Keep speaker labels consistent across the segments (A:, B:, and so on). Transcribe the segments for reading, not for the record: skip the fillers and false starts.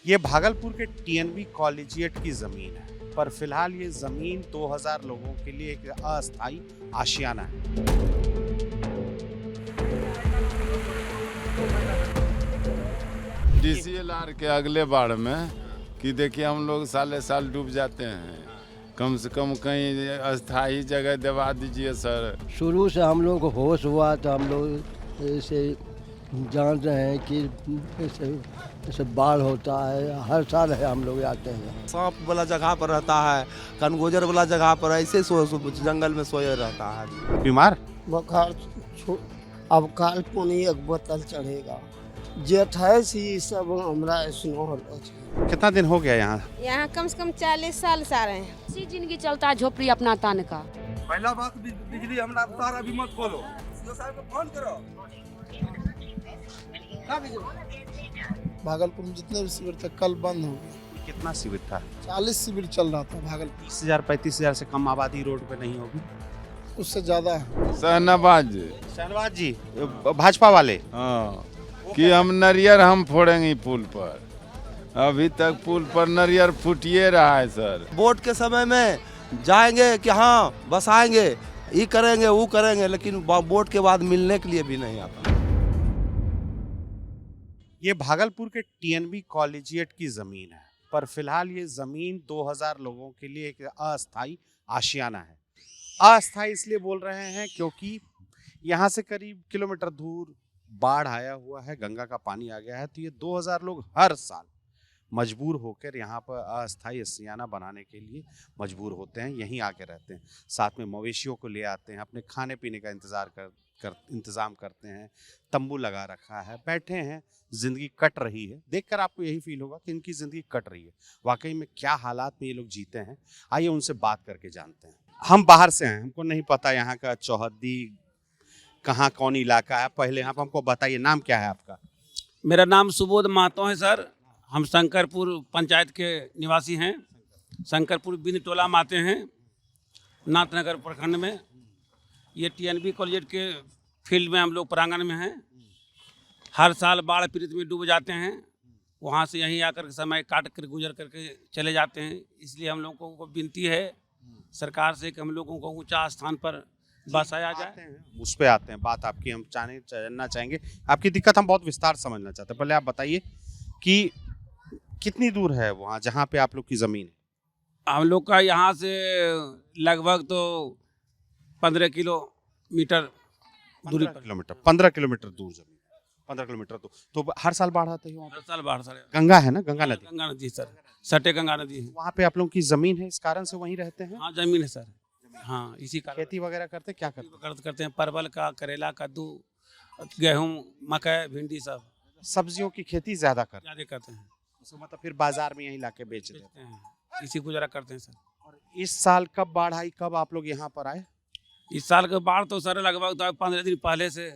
A: ये भागलपुर के TNB collegiate की जमीन है, पर फिलहाल ये जमीन 2000 लोगों के लिए एक अस्थायी आशियाना है।
B: DCLR के अगले बार में कि देखिए हम लोग साले साल डूब जाते हैं, कम से कम कहीं अस्थाई जगह दिवा दीजिए सर।
C: शुरू से हम लोग को होश हुआ तो हम लोग ऐसे जान रहे हैं कि ऐसे बाढ़ होता है, हर साल है हम लोग आते हैं।
D: सांप वाला जगह पर रहता है, कनगोजर वाला जगह पर ऐसे जंगल में सोए रहता है।
A: बीमार
E: बुखार अब काल पानी एक बोतल चढ़ेगा, जेठ है सी सब हमरा सुनो।
A: कितना दिन हो गया यहाँ?
F: यहाँ कम से कम 40 साल से आ रहे हैं।
G: इसी जिंदगी चलता है झोपड़ी अपना तान का।
D: पहला बात बिजली हमरा तार अभी मत खोलो, सीओ साहब को फोन करो।
E: भागलपुर में जितने भी शिविर थे कल बंद हो गए।
A: कितना शिविर था?
E: 40 शिविर चल रहा था भागलपुर।
A: 30,000-35,000 से कम आबादी रोड पे नहीं होगी,
E: उससे ज्यादा है।
A: शहनवाज जी भाजपा वाले।
B: हाँ, कि हम नरियर हम फोड़ेंगे पुल पर। अभी तक पुल पर नरियर फूटिए रहा है सर।
D: वोट के समय में जाएंगे कि हाँ बस आएंगे, ये करेंगे वो करेंगे, लेकिन वोट के बाद मिलने के लिए भी नहीं आता।
A: ये भागलपुर के टीएनबी कॉलेजिएट की जमीन है, पर फिलहाल ये जमीन 2000 लोगों के लिए एक अस्थायी आशियाना है। अस्थायी इसलिए बोल रहे हैं क्योंकि यहाँ से करीब किलोमीटर दूर बाढ़ आया हुआ है, गंगा का पानी आ गया है, तो ये 2000 लोग हर साल मजबूर होकर यहाँ पर अस्थायी आशियाना बनाने के लिए मजबूर होते हैं, यहीं आके रहते हैं। साथ में मवेशियों को ले आते हैं, अपने खाने पीने का इंतज़ाम करते हैं, तंबू लगा रखा है, बैठे हैं, ज़िंदगी कट रही है। देखकर आपको यही फील होगा कि इनकी ज़िंदगी कट रही है। वाकई में क्या हालात में ये लोग जीते हैं, आइए उनसे बात करके जानते हैं। हम बाहर से हैं, हमको नहीं पता यहाँ का चौहद्दी कहाँ कौन इलाका है। पहले आप हमको बताइए, नाम क्या है आपका?
H: मेरा नाम सुबोध महतो है सर। हम शंकरपुर पंचायत के निवासी हैं। शंकरपुर बिन टोला में आते हैं, नाथनगर प्रखंड में। ये टीएनबी कॉलेज के फील्ड में हम लोग प्रांगण में हैं। हर साल बाढ़ पीड़ित में डूब जाते हैं, वहाँ से यहीं आकर के समय काट कर गुजर करके चले जाते हैं। इसलिए हम लोगों को विनती है सरकार से कि हम लोगों को ऊंचा स्थान पर बसाया जाए।
A: उस पर आते हैं, बात आपकी हम जानना चाहेंगे। आपकी दिक्कत हम बहुत विस्तार समझना चाहते हैं। पहले आप बताइए कि कितनी दूर है वहाँ जहाँ पे आप लोग की ज़मीन है?
H: हम लोग का यहाँ से लगभग तो 15 किलोमीटर दूरी पर।
A: 15 किलोमीटर दूर जमीन, 15 किलोमीटर तो हर साल बाढ़ आते हैं?
H: हर साल बाढ़ सर।
A: गंगा है ना, गंगा नदी?
H: गंगा नदी सर, सटे गंगा नदी है।
A: वहाँ पे आप लोगों की जमीन है, इस कारण से वहीं रहते हैं?
H: हाँ जमीन है सर। हाँ, इसी कारण
A: खेती वगैरह करते, क्या
H: करते हैं? परवल का, करेला, कद्दू, गेहूँ, मकई, भिंडी सब
A: सब्जियों की खेती ज्यादा
H: करते हैं।
A: तो मतलब फिर बाजार में यहीं लाके बेच देते
H: हैं, इसी गुजारा करते हैं सर।
A: और इस साल कब बाढ़ आई, कब आप लोग यहाँ पर आए?
H: इस साल के बाढ़ तो सर लगभग 15 दिन पहले से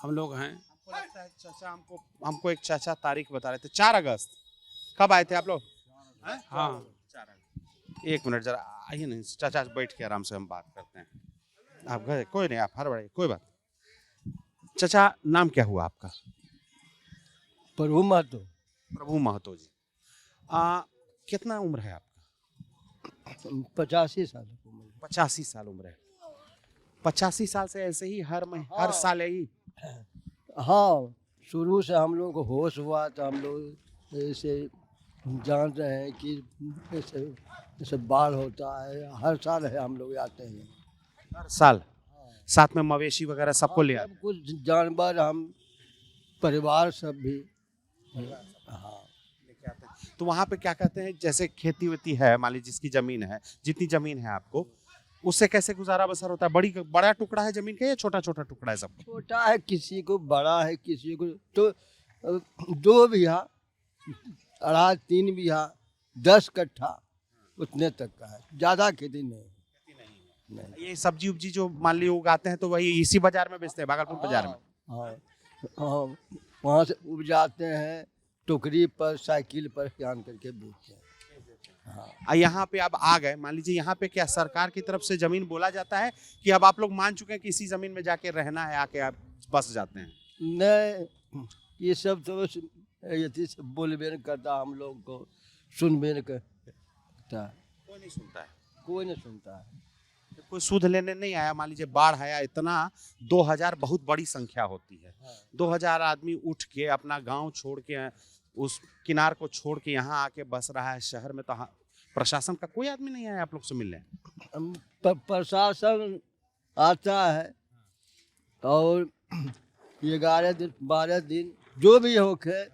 H: हम लोग हैं।
A: चाचा हमको एक चाचा तारीख बता रहे थे, 4 अगस्त। कब आए थे आप लोग?
H: हाँ
A: 4 अगस्त। एक मिनट जरा आइए ना, चाचा बैठ के आराम से हम बात करते हैं। आप गए? कोई नहीं, आप हर बड़े, कोई बात। चाचा नाम क्या हुआ आपका?
C: प्रभु महतो।
A: प्रभु महतो जी। कितना उम्र है आपका?
C: 85 साल।
A: 85 साल उम्र है। 85 साल से ऐसे ही हर साल यही?
C: हाँ, शुरू से हम लोग को होश हुआ तो हम लोग ऐसे जान रहे हैं कि ऐसे बाढ़ होता है, हर साल है हम लोग आते हैं।
A: हर साल? साथ में मवेशी वगैरह सबको ले आते?
C: कुछ जानवर, हम परिवार सब भी। हाँ,
A: तो वहाँ पे क्या कहते हैं, जैसे खेती वेती है, मान लीजिए जिसकी जमीन है, जितनी जमीन है आपको, उससे कैसे गुजारा बसर होता है? बड़ा टुकड़ा है जमीन का या छोटा छोटा टुकड़ा है? सब
C: छोटा है, किसी को बड़ा है, किसी को तो 2 बीघा, 2.5-3 बीघा, 10 कट्ठा उतने तक का है, ज्यादा खेती नहीं।
A: ये सब्जी उब्जी जो मान ली उगाते हैं तो वही इसी बाजार में बेचते हैं, भागलपुर बाजार में?
C: हाँ, वहाँ से उपजाते हैं, टोकरी पर, साइकिल पर जान करके बेचते हैं। हाँ।
A: यहाँ पे आप आ गए, मान लीजिए यहाँ पे क्या सरकार की तरफ से जमीन बोला जाता है कि अब आप लोग मान चुके हैं कि इसी जमीन में जाके रहना है, आके आप बस जाते हैं?
C: नहीं, ये सब तो ये से बोलबे नहीं करता, हम लोग को सुनबे नहीं करता,
A: कोई नहीं सुनता है।
C: कोई नहीं सुनता है।
A: कोई सुध लेने नहीं आया। मान लीजिए बाढ़ आया, इतना 2000 बहुत बड़ी संख्या होती है। 2000 आदमी उठ के अपना गांव छोड़ के उस किनार को छोड़ के यहाँ आके बस रहा है शहर में, तो प्रशासन का कोई आदमी नहीं आया आप लोग से मिलने?
C: प्रशासन आता है और 11 दिन 12 दिन जो भी होके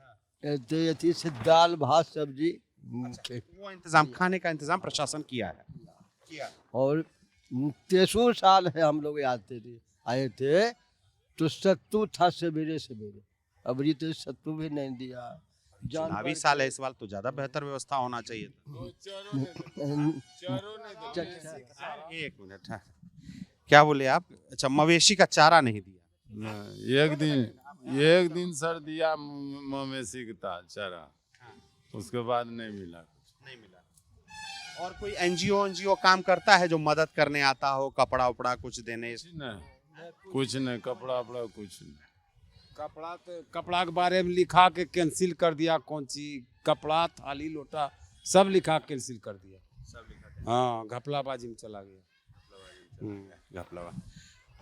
C: तो ये से दाल भात सब्जी
A: वो इंतजाम, खाने का इंतजाम प्रशासन किया है। किया।
C: और 23 साल है हम लोग आए थे तो सत्तू था सवेरे सवेरे, अब ये तो सत्तू भी नहीं दिया।
A: चुनावी साल है, इस बार तो ज्यादा बेहतर व्यवस्था होना चाहिए था। एक मिनट, हाँ। क्या बोले आप? अच्छा, मवेशी का चारा नहीं दिया?
B: एक दिन सर दिया मवेशी का चारा, उसके बाद नहीं मिला,
A: नहीं मिला। और कोई एनजीओ काम करता है जो मदद करने आता हो, कपड़ा उपड़ा कुछ देने?
B: कुछ नहीं, कपड़ा उपड़ा कुछ नहीं।
I: कपड़ा के बारे में लिखा के कैंसिल कर दिया, कौन सी कपड़ा थाली लोटा सब लिखा कैंसिल कर दिया, सब लिखा। हाँ, घपलाबाजी में चला गया।
A: घपलाबाजी।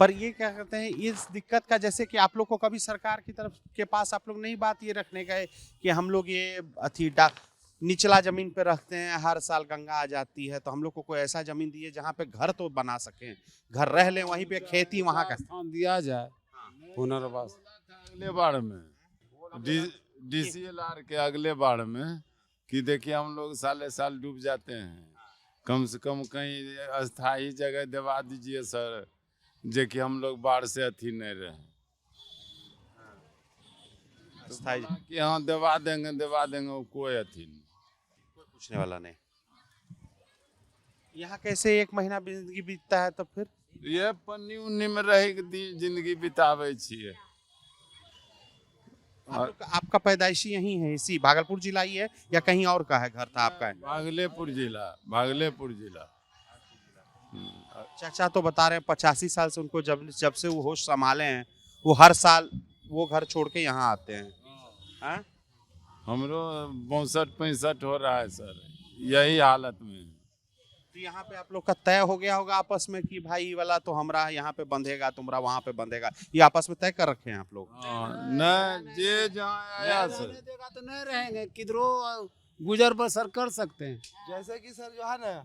A: पर ये क्या कहते हैं, इस दिक्कत का जैसे कि आप लोग को कभी सरकार की तरफ के पास आप लोग नहीं बात ये रखने गए कि हम लोग ये निचला जमीन पे रखते हैं, हर साल गंगा आ जाती है, तो हम लोग को कोई ऐसा जमीन दिए जहाँ पे घर तो बना सकें, घर रह लें, वहीं पे खेती वहाँ का
I: स्थान दिया जाए पुनर्वास।
B: अगले बार में DCLR के अगले बार में कि देखिए हम लोग साले साल डूब जाते हैं, कम से कम कहीं अस्थाई जगह दिवा दीजिए सर, जो कि हम लोग बाढ़ से अथी नहीं रहे। कि हाँ दिवा देंगे वो कोई अथी नहीं,
A: कोई पूछने वाला नहीं। यहाँ कैसे एक महीना जिंदगी बीतता है, तो फिर
B: ये पन्नी उन्नी में रह जिंदगी बितावे छिए।
A: आपका पैदाइशी यही है, इसी भागलपुर जिला ही है या कहीं और का है घर था आपका? है
B: भागलपुर जिला।
A: चाचा तो बता रहे हैं 85 साल से उनको जब से वो होश संभाले हैं, वो हर साल वो घर छोड़ के यहाँ आते हैं। हाँ?
B: हमरो 62-65 हो रहा है सर, यही हालत में।
A: तो यहाँ पे आप लोग का तय हो गया होगा आपस में कि भाई ये वाला तो हमरा यहाँ पे बंधेगा, तुमरा वहाँ पे बंधेगा, ये आपस में तय कर रखे हैं आप लोग?
B: नहीं, जे जहाँ आया सर
I: देगा तो नहीं रहेंगे, किधरों गुजर बसर कर सकते हैं।
D: जैसे कि सर जो है ना,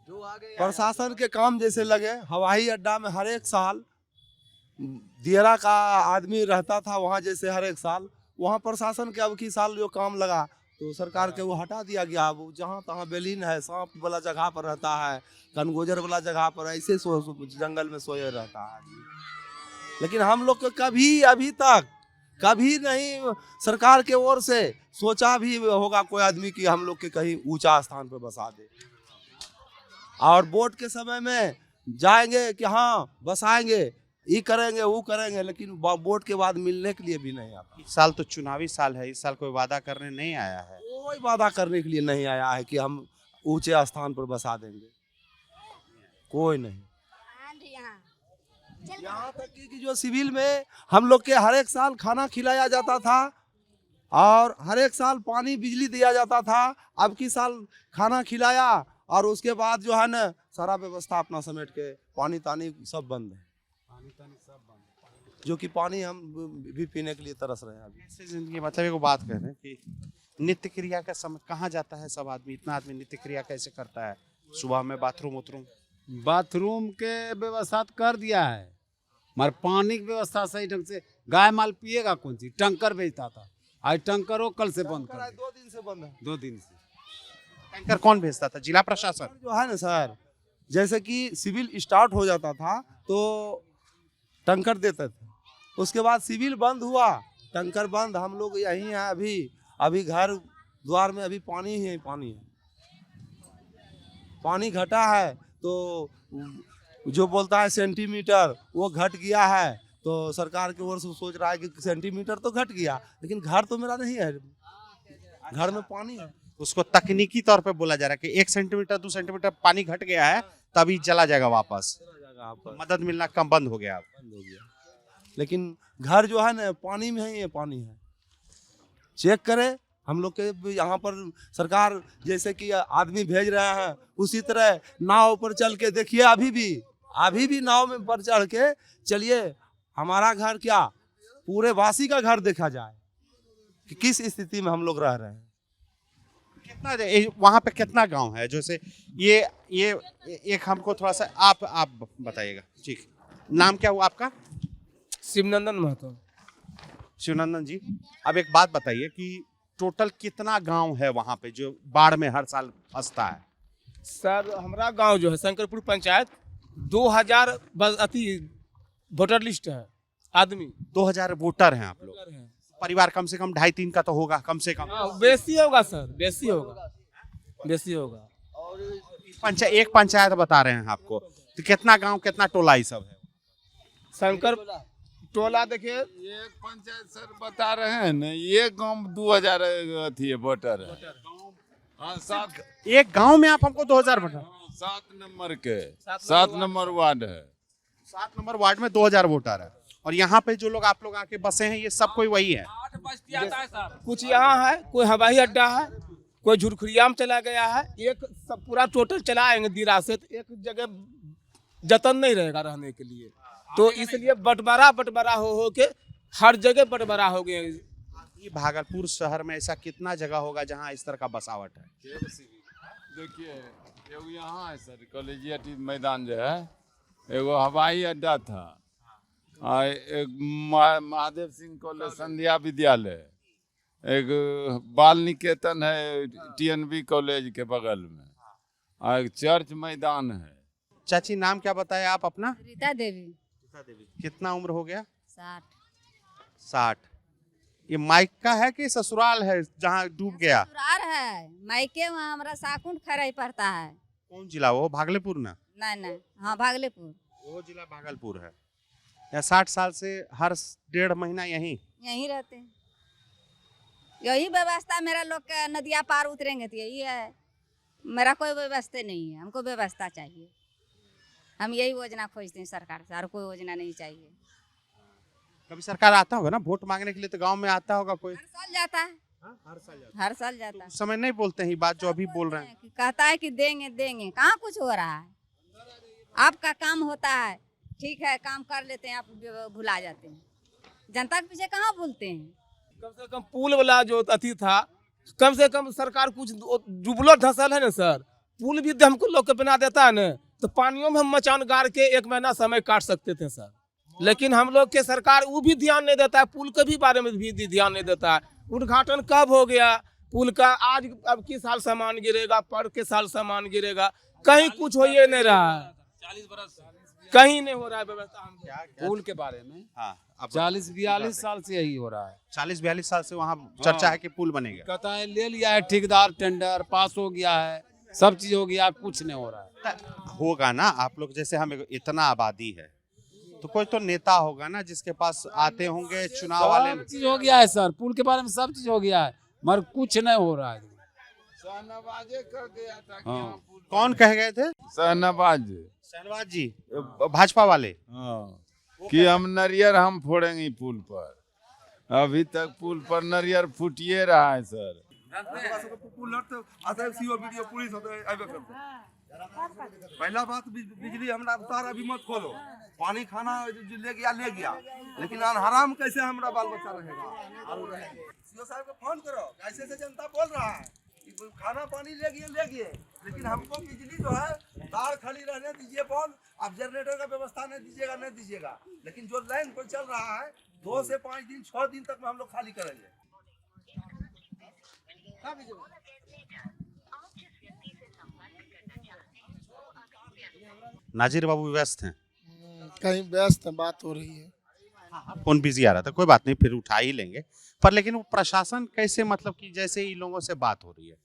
D: जो आगे प्रशासन के काम जैसे लगे, हवाई अड्डा में हर एक साल दियरा का आदमी रहता था वहाँ, जैसे हर एक साल वहाँ प्रशासन के अब की साल जो काम लगा तो सरकार के वो हटा दिया गया। अब जहाँ तहाँ बेलीन है, सांप वाला जगह पर रहता है, कनगोजर वाला जगह पर ऐसे जंगल में सोए रहता है। लेकिन हम लोग को कभी अभी तक कभी नहीं सरकार के ओर से सोचा भी होगा कोई आदमी कि हम लोग के कहीं ऊंचा स्थान पर बसा दे। और वोट के समय में जाएंगे कि हाँ बसाएंगे, ये करेंगे वो करेंगे, लेकिन वोट के बाद मिलने के लिए भी नहीं आता।
A: इस साल तो चुनावी साल है, इस साल कोई वादा करने नहीं आया है।
D: कोई वादा करने के लिए नहीं आया है कि हम ऊंचे स्थान पर बसा देंगे, कोई नहीं। यहाँ तक कि जो सिविल में हम लोग के हर एक साल खाना खिलाया जाता था और हर एक साल पानी बिजली दिया जाता था, अब की साल खाना खिलाया और उसके बाद जो है ना सारा व्यवस्था अपना समेट के पानी तानी सब बंद है। जो कि पानी हम भी पीने के लिए तरस रहे हैं अभी।
A: ऐसे जिंदगी, मतलब एक बात कह रहे हैं कि नित्य क्रिया का समय कहाँ जाता है सब आदमी, इतना आदमी नित्य क्रिया कैसे करता है? सुबह में
I: बाथरूम के व्यवस्था तो कर दिया है, मगर पानी की व्यवस्था सही ढंग से, गाय माल पिएगा कौन सी? टंकर भेजता था, आज टंकरों कल से बंद कर,
D: 2 दिन से बंद है।
I: 2 दिन से।
A: टैंकर कौन भेजता था? जिला प्रशासन
D: जो है ना सर, जैसे कि सिविल स्टार्ट हो जाता था तो टंकर देते थे, उसके बाद सिविल बंद हुआ, टंकर बंद, हम लोग यहीं हैं अभी घर द्वार में अभी पानी ही है, पानी घटा है तो जो बोलता है सेंटीमीटर वो घट गया है, तो सरकार की ओर से सोच रहा है कि सेंटीमीटर तो घट गया, लेकिन घर तो मेरा नहीं है, घर में पानी है।
A: उसको तकनीकी तौर पे बोला जा रहा है कि 1 सेंटीमीटर 2 सेंटीमीटर पानी घट गया है, तभी चला जाएगा वापस, मदद मिलना कम बंद हो गया।
D: लेकिन घर जो है ना पानी में ही पानी है। चेक करे। हम लोग के भी यहाँ पर सरकार जैसे कि आदमी भेज रहे हैं उसी तरह नाव पर चल के देखिए। अभी भी नाव में पर चढ़ के चलिए, हमारा घर क्या पूरे वासी का घर देखा जाए कि किस स्थिति में हम लोग रह रहे हैं।
A: वहां पे कितना गांव है? जैसे ये एक हमको थोड़ा सा आप बताइएगा। ठीक, नाम क्या हुआ आपका?
J: शिवनंदन महतो।
A: शिवनंदन जी, अब एक बात बताइए कि टोटल कितना गांव है वहां पे जो बाढ़ में हर साल फंसता है?
J: सर हमारा गांव जो है शंकरपुर पंचायत 2000 वोटर लिस्ट है आदमी।
A: 2000 वोटर हैं आप लोग। परिवार कम से कम 2.5-3 का तो होगा कम से कम।
J: बेसी होगा सर, बेसी होगा।
A: और एक पंचायत बता रहे हैं आपको, तो कितना गांव कितना टोला ये सब है?
J: शंकर टोला देखिए
B: एक पंचायत सर बता रहे हैं ना, ये गांव 2000 अथी है वोटर है। हाँ,
A: एक गांव में आप हमको 2000 वोटर?
B: 7 नंबर वार्ड है।
A: 7 नंबर वार्ड में 2000 वोटर है। और यहाँ पे जो लोग आप लोग आके बसे हैं ये सब कोई वही है?
J: कुछ यहाँ है, कोई हवाई अड्डा है, कोई झुरखुरिया में चला गया है। एक सब पूरा टोटल चलाएंगे दिरा से, तो एक जगह जतन नहीं रहेगा रहने के लिए, तो इसलिए बंटवारा हो के हर जगह बंटवारा हो गए।
A: ये भागलपुर शहर में ऐसा कितना जगह होगा जहाँ इस तरह का बसावट है?
B: देखिए एगो यहाँ है सर कॉलेजिएट मैदान जो है, एगो हवाई अड्डा था, एक महादेव सिंह कॉलेज संध्या विद्यालय, एक बाल निकेतन है TNB कॉलेज के बगल में, और एक चर्च मैदान है।
A: चाची नाम क्या बताया आप अपना?
F: रीता देवी।
A: कितना उम्र हो गया?
F: 60।
A: ये मायका है कि ससुराल है जहाँ डूब गया?
F: ससुराल है, मायके वहाँ हमारा साकुंड खराई पड़ता है।
A: कौन जिला वो? भागलपुर ना?
F: नहीं, हाँ भागलपुर।
A: वो जिला भागलपुर है। या 60 साल से हर 1.5 महीना यहीं
F: रहते हैं। यही व्यवस्था मेरा लोग का नदिया पार उतरेंगे तो यही है। मेरा कोई व्यवस्था नहीं है, हमको व्यवस्था चाहिए। हम यही योजना खोजते हैं सरकार से, और कोई योजना नहीं चाहिए।
A: कभी सरकार आता होगा ना वोट मांगने के लिए, तो गांव में आता होगा कोई?
F: हर साल जाता है। हर साल जाता है।
A: उस समय नहीं बोलते हैं ये बात जो अभी बोल रहे हैं?
F: कहता है कि देंगे, कहाँ कुछ हो रहा है। आपका काम होता है, ठीक है, काम कर लेते हैं, आप भुला जाते हैं। जनता के पीछे कहाँ भूलते हैं?
J: कम से कम पुल वाला जो अथी था, कम से कम सरकार कुछ डुबलो धसल है ना सर, पुल भी हमको लोग के बना देता है ना, तो पानियों में हम मचान गाड़ के 1 महीना समय काट सकते थे सर। लेकिन हम लोग के सरकार वो भी ध्यान नहीं देता है, पुल के भी बारे में भी ध्यान नहीं देता है। उद्घाटन कब हो गया पुल का? आज अब की साल सामान गिरेगा, पर के साल सामान गिरेगा, कहीं कुछ हो ये नहीं रहा है।
H: 40 बरस
J: कहीं नहीं हो रहा है व्यवस्था।
I: पुल के बारे में
A: हाँ,
I: 40-42 साल से यही हो रहा है।
A: 40-42 साल से वहाँ चर्चा है कि पुल बनेगा।
I: कहता है ले लिया है ठेकेदार, टेंडर पास हो गया है, सब चीज हो गया, कुछ नहीं हो रहा है।
A: होगा ना, आप लोग जैसे हम इतना आबादी है तो कोई तो नेता होगा ना जिसके पास आते होंगे चुनाव वाले।
I: सब चीज हो गया है सर, पुल के बारे में सब चीज हो गया है, मगर कुछ नहीं हो रहा है।
B: शहनवाजे कर दिया था कि
I: हाँ।
A: कौन कह गए थे?
B: शहनवाज
A: जी, भाजपा वाले।
B: हाँ, कि हम नरियर हम फोड़ेंगे पुल पर। अभी तक पुल पर नरियर फूटिए रहा है सर।
D: पहला बात बिजली हमरा तार अभी मत खोलो, पानी खाना जो ले गया, लेकिन हराम कैसे हमारा बाल बच्चा रहेगा? सीओ साहब को फोन करो, कैसे से जनता बोल रहा है कि खाना पानी ले गए, लेकिन हमको बिजली जो है तार खाली रहने दीजिए बंद, आप जनरेटर का व्यवस्था नहीं दीजिएगा, लेकिन जो लाइन पर चल रहा है 2 से 5 दिन 6 दिन तक में हम लोग खाली करेंगे।
A: नाजिर बाबू व्यस्त हैं?
E: कहीं व्यस्त बात हो रही है।
A: फोन बिजी आ रहा था, कोई बात नहीं, फिर उठा ही लेंगे। पर लेकिन वो प्रशासन कैसे, मतलब कि जैसे इन लोगों से बात हो रही है,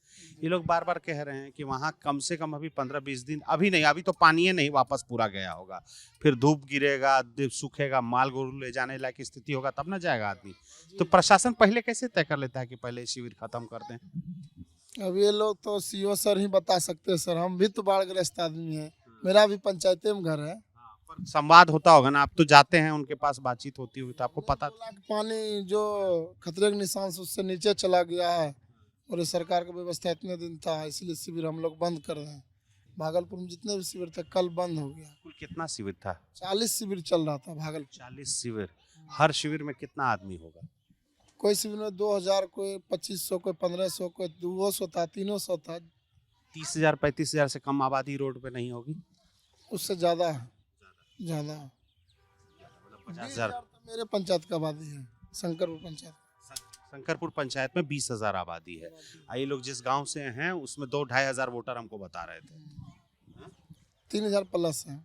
A: ये लोग बार बार कह रहे हैं कि वहाँ कम से कम अभी 15-20 दिन, अभी नहीं, अभी तो पानी ही नहीं वापस पूरा गया होगा, फिर धूप गिरेगा, सूखेगा, माल गोरू ले जाने लायक स्थिति होगा तब ना जाएगा आदमी। तो प्रशासन पहले कैसे तय कर लेता है कि पहले शिविर खत्म कर दें?
E: अब ये लोग तो सीओ सर ही बता सकते हैं सर, हम भी तो बाढ़ग्रस्त आदमी हैं, मेरा भी पंचायते में घर है।
A: पर संवाद होता होगा ना, आप तो जाते हैं उनके पास, बातचीत होती होगी तो आपको पता।
K: पानी जो खतरे के निशान से उससे नीचे चला गया है और ये सरकार की व्यवस्था इतने दिन था, इसलिए शिविर हम लोग बंद कर रहे हैं। भागलपुर में जितने भी शिविर थे कल बंद हो गया।
A: कुल कितना शिविर था?
K: 40 शिविर चल रहा था भागलपुर।
A: 40 शिविर। हर शिविर में कितना आदमी होगा?
K: कोई शिविर में 2000, कोई 2500, कोई 1500, कोई 200 था, 300 था।
A: 30,000 35,000 से कम आबादी रोड पे नहीं होगी?
K: उससे ज़्यादा है, ज़्यादा।
A: 50,000
K: मेरे पंचायत का आबादी है, शंकरपुर पंचायत।
A: शंकरपुर पंचायत में 20,000 आबादी है। ये लोग जिस गांव से हैं उसमें 2-2,500 वोटर हमको बता रहे थे।
K: 3000 प्लस है।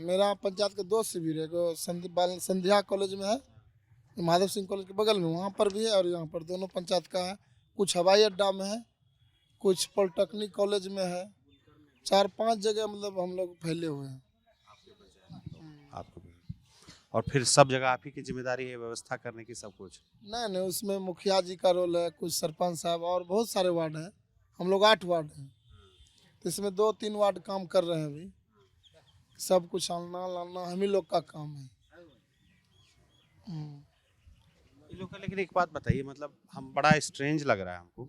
K: मेरा पंचायत के 2 शिविर है, संध्या कॉलेज में है, माधव सिंह कॉलेज के बगल में, वहाँ पर भी है, और यहाँ पर दोनों पंचायत का है। कुछ हवाई अड्डा में है, कुछ पॉलिटेक्निक कॉलेज में है, 4-5 जगह मतलब हम लोग फैले हुए हैं।
A: आपको और फिर सब जगह आप ही की जिम्मेदारी है व्यवस्था करने की सब कुछ?
K: नहीं, उसमें मुखिया जी का रोल है, कुछ सरपंच साहब, और बहुत सारे वार्ड हैं। हम लोग 8 वार्ड हैं, तो इसमें 2-3 वार्ड काम कर रहे हैं अभी। सब कुछ आना लाना हम ही लोग का काम है।
A: ये लोग का, लेकिन एक बात बताइए, मतलब हम बड़ा स्ट्रेंज लग रहा है हमको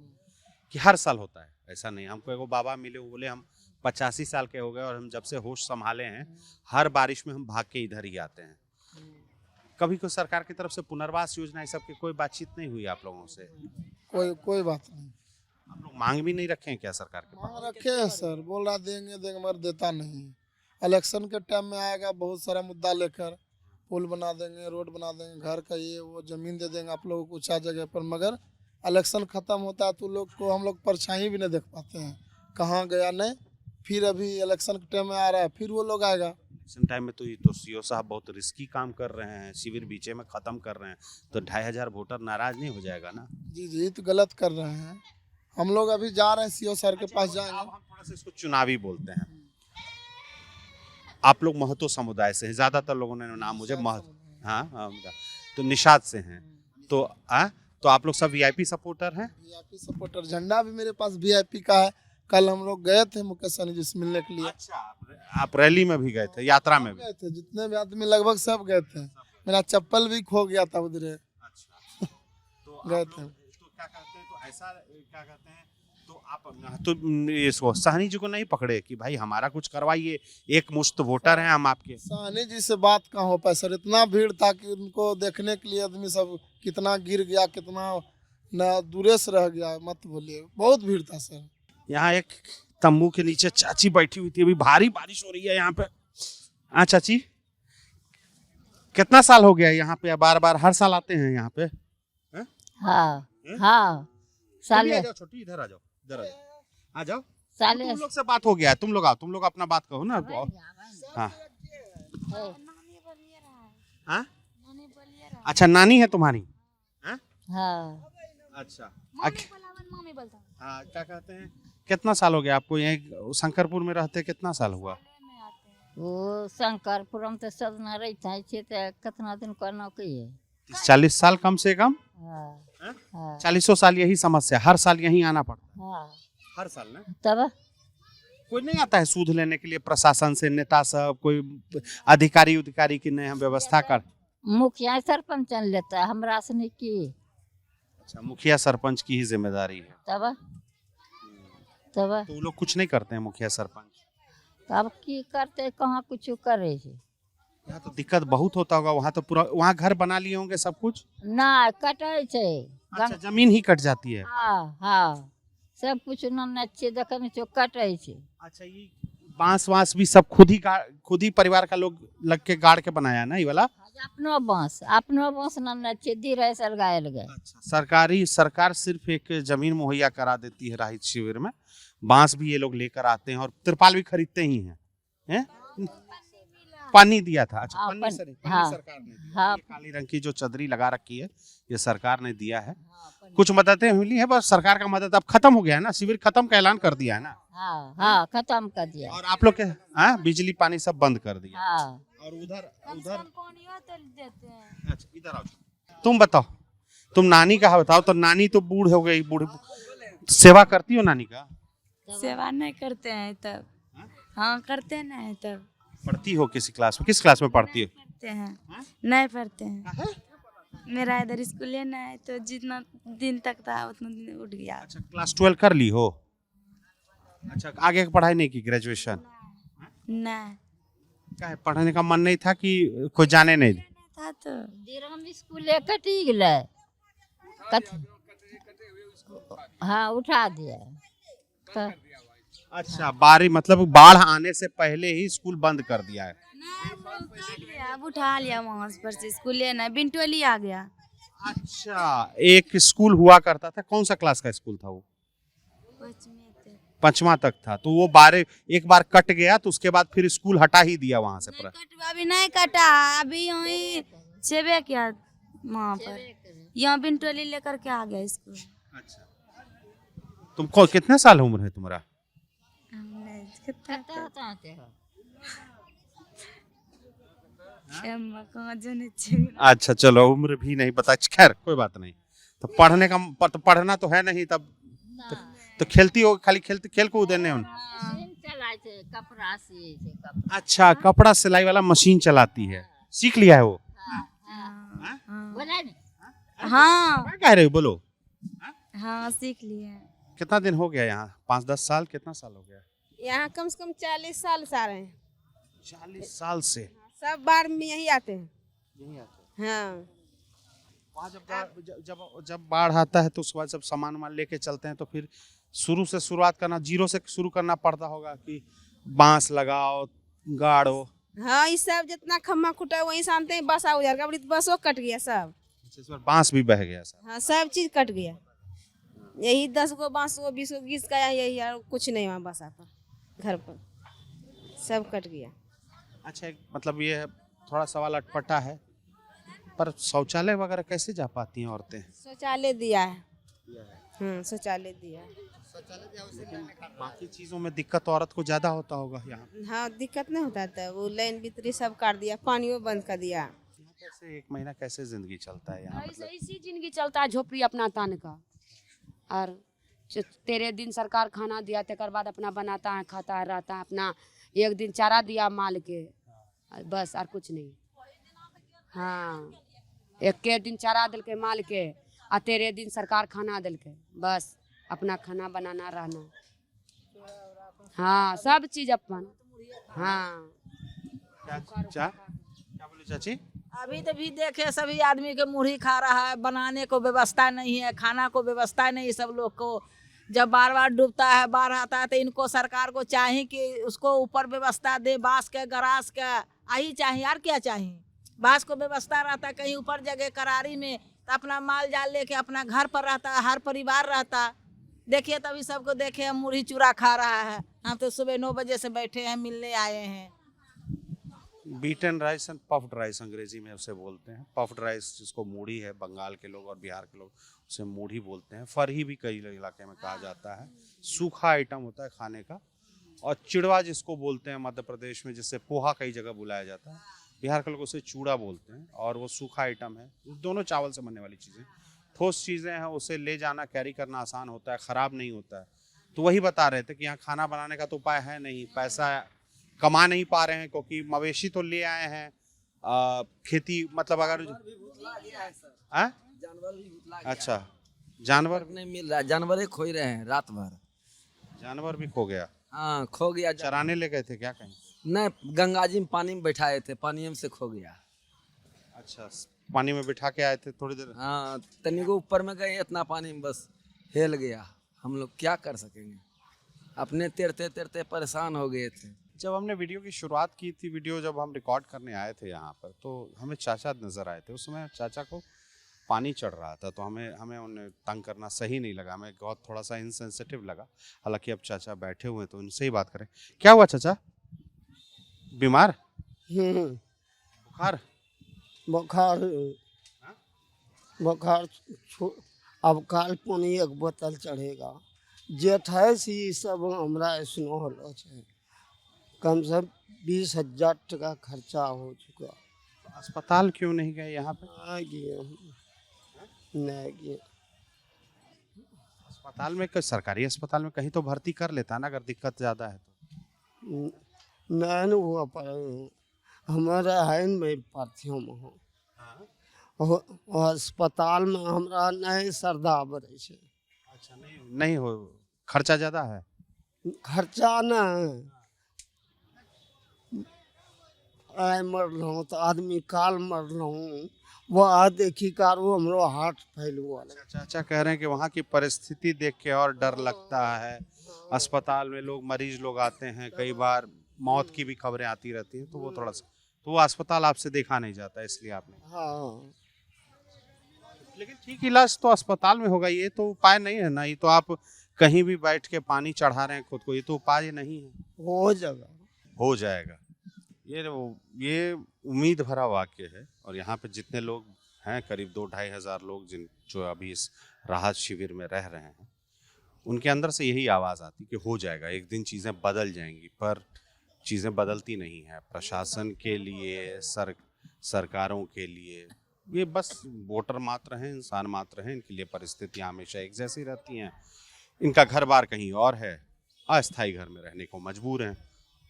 A: कि हर साल होता है ऐसा नहीं। हमको एगो बाबा मिले, वो बोले हम 85 साल के हो गए और हम जब से होश संभाले हैं हर बारिश में हम भाग के इधर ही आते हैं। कभी कोई सरकार की तरफ से पुनर्वास योजना ये सब की कोई बातचीत नहीं हुई आप लोगों से?
K: कोई बात नहीं।
A: आप लोग मांग भी नहीं रखे हैं क्या सरकार के पास?
K: मांग रखे हैं सर, बोल रहा देंगे मगर देता नहीं। इलेक्शन के टाइम में आएगा बहुत सारा मुद्दा लेकर, पुल बना देंगे, रोड बना देंगे, घर का ये वो जमीन दे देंगे आप लोगों को ऊँचा जगह पर, मगर इलेक्शन खत्म होता है तो लोग को हम लोग परछाई भी नहीं देख पाते हैं, कहाँ गया नहीं। फिर अभी इलेक्शन के टाइम में आ रहा है, फिर वो लोग आएगा।
A: इलेक्शन टाइम में तो ये तो सीओ साहब बहुत रिस्की काम कर रहे हैं, शिविर बीचे में खत्म कर रहे हैं, तो 2,500 वोटर नाराज नहीं हो जाएगा ना?
K: जी तो गलत कर रहे हैं। हम लोग अभी जा रहे हैं सीओ सर के पास जाएंगे।
A: हम थोड़ा सा इसको चुनावी बोलते हैं। आप लोग महतो समुदाय से हैं, ज्यादातर लोगों ने नाम मुझे हाँ तो निषाद से हैं, तो आप लोग सब वीआईपी सपोर्टर हैं?
K: वीआईपी सपोर्टर, झंडा भी मेरे पास वीआईपी का है। कल हम लोग गए थे मुकेश सहनी जी से मिलने के लिए।
A: अच्छा, आप रैली में भी गए थे, यात्रा में भी
K: गए थे? जितने भी आदमी लगभग सब गए थे। मेरा चप्पल भी खो गया था उधर।
A: अच्छा, तो
K: गए थे।
A: तो क्या कहते हैं, तो ऐसा क्या कहते हैं, तो आप तो इसको सहनी जी को नहीं पकड़े कि भाई हमारा कुछ करवाइए, एक मुश्त वोटर हैं हम आपके?
K: सहनी जी से बात कहाँ हो पाए सर, इतना भीड़ था कि उनको देखने के लिए आदमी सब कितना गिर गया, कितना न दूरे से रह गया, मत बोलिए, बहुत भीड़ था सर।
A: यहाँ एक तंबू के नीचे चाची बैठी हुई थी, अभी भारी बारिश हो रही है यहाँ पे। हाँ चाची, कितना साल हो गया यहाँ पे? बार बार हर साल आते हैं यहाँ पे?
L: हाँ हाँ साले
A: छोटी इधर आ जाओ, इधर आ जाओ।
L: साले
A: तुम लोग से बात हो गया है, तुम लोग आओ, तुम लोग अपना बात कहो ना। हाँ हाँ, अच्छा नानी है तुम्हारी?
L: हाँ
A: अच्छा, हाँ क्या कहते हैं, कितना साल हो गया आपको यहीं शंकरपुर में रहते? कितना साल हुआ?
L: वो शंकरपुर में तो सब न रहता है, कितना दिन का नौकरी है?
A: 40 साल कम से कम।
L: हाँ
A: 40 साल यही समस्या, हर साल यहीं आना पड़ता है।
L: हाँ
A: हर साल ना?
L: तब
A: कोई नहीं आता है सूद लेने के लिए प्रशासन से, नेता सब, कोई अधिकारी की नहीं हम व्यवस्था कर?
L: मुखिया सरपंच लेता है, हमरा से नहीं की।
A: अच्छा, मुखिया सरपंच की ही जिम्मेदारी है।
L: तब
A: तो वो लोग कुछ नहीं करते हैं मुखिया सरपंच?
L: तब की करते, कहाँ कुछ करे छे।
A: यहाँ तो दिक्कत बहुत होता होगा, वहाँ तो पूरा, वहाँ घर बना लिए होंगे सब कुछ?
L: ना कटे छे।
A: अच्छा, जमीन ही कट जाती है?
L: हाँ हाँ, सब कुछ नच्चे देखने चो कटे छे।
A: अच्छा, ये बांस भी सब खुद ही परिवार का लोग लग के गाड़ के बनाया ना ये वाला?
L: अपनो बांस नच्चे दी रहे सर गायल गए।
A: अच्छा, सरकार सिर्फ एक जमीन मुहैया करा देती है राहत शिविर में, बांस भी ये लोग लेकर आते हैं और तिरपाल भी खरीदते ही हैं? पानी दिया था? अच्छा,
L: हाँ,
A: पन्नी सरकार ने दिया।
L: हाँ,
A: ये काली रंग की जो चदरी लगा रखी है ये सरकार ने दिया है। कुछ मददें मिली है, बस सरकार का मदद अब खत्म हो गया है ना, शिविर खत्म का ऐलान कर दिया है ना?
L: हाँ खत्म कर दिया।
A: और आप लोग के बिजली पानी सब बंद कर दिया।
L: हाँ।
A: और उधर अच्छा, इधर आओ, तुम बताओ, तुम नानी का बताओ। तो नानी तो बूढ़ हो गई, सेवा करती हो नानी का?
M: सेवा नहीं करते हैं तब। हाँ करते नहीं तब।
A: पढ़ती हो किसी क्लास में? किस क्लास में पढ़ती हो?
M: पढ़ते हैं, नहीं पढ़ते हैं। मेरा इधर स्कूल लेना है तो जितना दिन तक था उतना दिन उठ गया।
A: अच्छा, क्लास 12 कर ली हो? अच्छा, आगे की पढ़ाई नहीं की, ग्रेजुएशन?
M: नहीं
A: क्या है, पढ़ने का मन नहीं था कि कोई जाने नहीं?
M: था तो
L: दिरम स्कूल कटी गए हाँ उठा दिया तो
A: अच्छा, बारी मतलब बाढ़ आने से पहले ही स्कूल बंद कर दिया है।
M: अब उठा लिया वहाँ पर से स्कूल लेना, बिंटोली आ गया।
A: अच्छा, एक स्कूल हुआ करता था, कौन सा क्लास का स्कूल था वो? 5वां तक था, तो वो 12 एक बार कट गया तो उसके बाद फिर स्कूल हटा ही दिया वहां से पूरा?
M: अभी नहीं कटा, अभी वही छेबे किया वहाँ पर, यहाँ बिंटोली लेकर के आ गया स्कूल।
A: अच्छा, तुमको कितने साल उम्र है तुम्हारा? अच्छा चलो, उम्र भी नहीं पता, खैर कोई बात नहीं। तो पढ़ने का तो पढ़ना तो है नहीं तब तो खेलती हो, खाली खेल कूद देने हो? अच्छा, कपड़ा सिलाई वाला मशीन चलाती है, सीख लिया है वो?
M: हाँ
A: क्या कह रहे हो, बोलो।
M: हाँ सीख लिया।
A: कितना दिन हो गया यहाँ? 5-10 साल? कितना साल हो गया
N: यहाँ? कम से कम 40 साल से आ रहे हैं।
A: 40 साल से?
N: सब बाढ़ में यही आते हैं।
A: यही आते हैं?
N: हाँ।
A: वहाँ जब बाढ़ आता है तो उसके बाद जब सामान वामान लेके चलते हैं तो फिर शुरू से शुरुआत करना, जीरो से शुरू करना पड़ता होगा कि बांस लगाओ, गाड़ो?
N: हाँ, इस सब जितना खम्मा खुटा वही शांति हैं, बस आ उधर का बसों कट गया सब।
A: इस बार बांस भी बह गया सब?
N: हाँ, सब चीज कट गया। यही 10 गो बांस को 20 गो 20 का यही है, कुछ नहीं वहाँ बसा पर घर पर सब कट गया।
A: अच्छा, मतलब ये थोड़ा सवाल अटपटा है, पर शौचालय वगैरह कैसे जा पाती हैं औरतें?
N: शौचालय दिया है। शौचालय दिया है।
A: बाकी चीजों में दिक्कत औरत को ज्यादा होता होगा यहाँ?
N: हाँ, दिक्कत नहीं होता था, वो लाइन बितरी सब काट दिया, पानियों बंद कर दिया।
A: कैसे 1 महीना कैसे जिंदगी चलता है यहाँ?
G: ऐसे इसी जिंदगी चलता है, झोपड़ी अपना तान का। और तेरे दिन सरकार खाना दिया, तेकर बाद अपना बनाता है, खाता है, रहता है अपना। एक दिन चारा दिया माल के, बस और कुछ नहीं। हाँ, एक के दिन चारा दिल के माल के, और तेरे दिन सरकार खाना दिल के, बस अपना खाना बनाना रहना। हाँ, सब चीज अपन। हाँ,
A: क्या बोले चाची?
O: अभी तो भी देखे सभी आदमी के मुढ़ी खा रहा है, बनाने को व्यवस्था नहीं है, खाना को व्यवस्था नहीं, सब लोग को। जब बार बार डूबता है, बाढ़ आता है, तो इनको सरकार को चाहिए कि उसको ऊपर व्यवस्था दे, बांस के गरास का आई चाहिए, यार क्या चाहिए। बांस को व्यवस्था रहता, कहीं ऊपर जगह करारी में, तो अपना माल जाल लेके अपना घर पर रहता, हर परिवार रहता। देखिए तभी सबको देखे हम मुढ़ी चूरा खा रहा है। हम तो सुबह 9 बजे से बैठे हैं, मिलने आए हैं।
A: Beaten rice and puffed rice अंग्रेजी में उसे बोलते हैं। पफ्ड राइस जिसको मूढ़ी है, बंगाल के लोग और बिहार के लोग उसे मूढ़ी बोलते हैं। फरही भी कई इलाके में कहा जाता है, सूखा आइटम होता है खाने का। और चिड़वा जिसको बोलते हैं मध्य प्रदेश में, जिससे पोहा कई जगह बुलाया जाता है, बिहार के लोग उसे चूड़ा बोलते हैं। और वो सूखा आइटम है, दोनों चावल से बनने वाली चीज़ें, ठोस चीज़ें हैं, उसे ले जाना कैरी करना आसान होता है, ख़राब नहीं होता है। तो वही बता रहे थे कि यहाँ खाना बनाने का तो उपाय है नहीं, पैसा कमा नहीं पा रहे हैं, क्योंकि मवेशी तो ले आए हैं, खेती मतलब अगर अच्छा, जानवर
P: नहीं मिल रहा, जानवर ही खो रहे हैं रात भर।
A: जानवर भी खो गया?
P: हाँ, खो गया।
A: चराने ले गए थे क्या कहीं?
P: नहीं, गंगा जी में पानी में बैठाए थे, पानी में से खो गया।
A: अच्छा, पानी में बिठा के आए थे थोड़ी देर?
P: हाँ, तनी को ऊपर में गए, इतना पानी में बस हिल गया। हम लोग क्या कर सकेंगे, अपने तैरते तैरते परेशान हो गए थे।
A: जब हमने वीडियो की शुरुआत की थी, वीडियो जब हम रिकॉर्ड करने आए थे यहाँ पर, तो हमें चाचा नज़र आए थे। उस समय चाचा को पानी चढ़ रहा था, तो हमें उन्हें तंग करना सही नहीं लगा, हमें बहुत थोड़ा सा इनसेंसिटिव लगा। हालांकि अब चाचा बैठे हुए हैं तो उनसे ही बात करें। क्या हुआ चाचा, बीमार? बुखार?
E: बुखार अब काल पानी 1 बोतल चढ़ेगा। जेठ है सी सब हमरा ऐसनो होलो छै, कम से कम 20,000 टका खर्चा हो चुका।
A: अस्पताल क्यों नहीं गए यहाँ पे?
E: नहीं गए।
A: अस्पताल में, सरकारी अस्पताल में कहीं तो भर्ती कर लेता ना, अगर दिक्कत ज़्यादा है तो।
E: नहीं हुआ पर हमारा है में पार्थियों में हो अस्पताल में हमरा नहीं श्रद्धा बढ़े छे।
A: अच्छा, नहीं हो, खर्चा ज्यादा है।
E: खर्चा ना आय मरलूँ तो आदमी काल मरलूँ वो आ देखी कारो हमरो हार्ट फेल हुआ।
A: चाचा कह रहे हैं कि वहाँ की परिस्थिति देख के और डर लगता है। अस्पताल में लोग मरीज लोग आते हैं, कई बार मौत की भी खबरें आती रहती हैं, तो वो थोड़ा सा तो वो अस्पताल आपसे देखा नहीं जाता, इसलिए आपने।
E: हाँ
A: लेकिन ठीक इलाज तो अस्पताल में होगा, ये तो उपाय नहीं है ना। ये तो आप कहीं भी बैठ के पानी चढ़ा रहे हैं खुद को, ये तो उपाय नहीं है। हो जाएगा। ये उम्मीद भरा वाक्य है। और यहाँ पे जितने लोग हैं, करीब 2-2.5 हज़ार लोग जो अभी इस राहत शिविर में रह रहे हैं, उनके अंदर से यही आवाज़ आती कि हो जाएगा, एक दिन चीज़ें बदल जाएंगी। पर चीज़ें बदलती नहीं है। प्रशासन के लिए, सरकारों के लिए, ये बस वोटर मात्र हैं, इंसान मात्र हैं। इनके लिए परिस्थितियाँ हमेशा एक जैसी रहती हैं। इनका घर बार कहीं और है, अस्थायी घर में रहने को मजबूर हैं।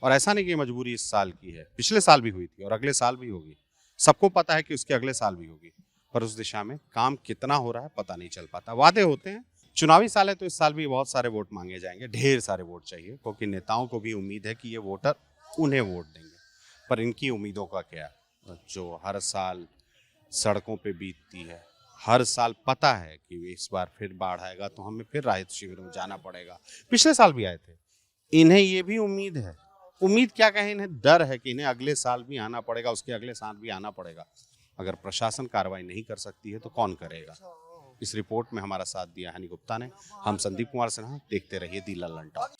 A: और ऐसा नहीं कि मजबूरी इस साल की है, पिछले साल भी हुई थी और अगले साल भी होगी। सबको पता है कि उसके अगले साल भी होगी, पर उस दिशा में काम कितना हो रहा है पता नहीं चल पाता। वादे होते हैं, चुनावी साल है तो इस साल भी बहुत सारे वोट मांगे जाएंगे, ढेर सारे वोट चाहिए, क्योंकि नेताओं को भी उम्मीद है कि ये वोटर उन्हें वोट देंगे। पर इनकी उम्मीदों का क्या, जो हर साल सड़कों पे बीतती है, हर साल पता है कि इस बार फिर बाढ़ आएगा तो हमें फिर राहत शिविर में जाना पड़ेगा। पिछले साल भी आए थे। इन्हें ये भी उम्मीद है, उम्मीद क्या कहें, इन्हें डर है कि इन्हें अगले साल भी आना पड़ेगा, उसके अगले साल भी आना पड़ेगा। अगर प्रशासन कार्रवाई नहीं कर सकती है तो कौन करेगा। इस रिपोर्ट में हमारा साथ दिया हनी गुप्ता ने। हम संदीप कुमार सिन्हा, देखते रहिए दी लल्लन टॉक।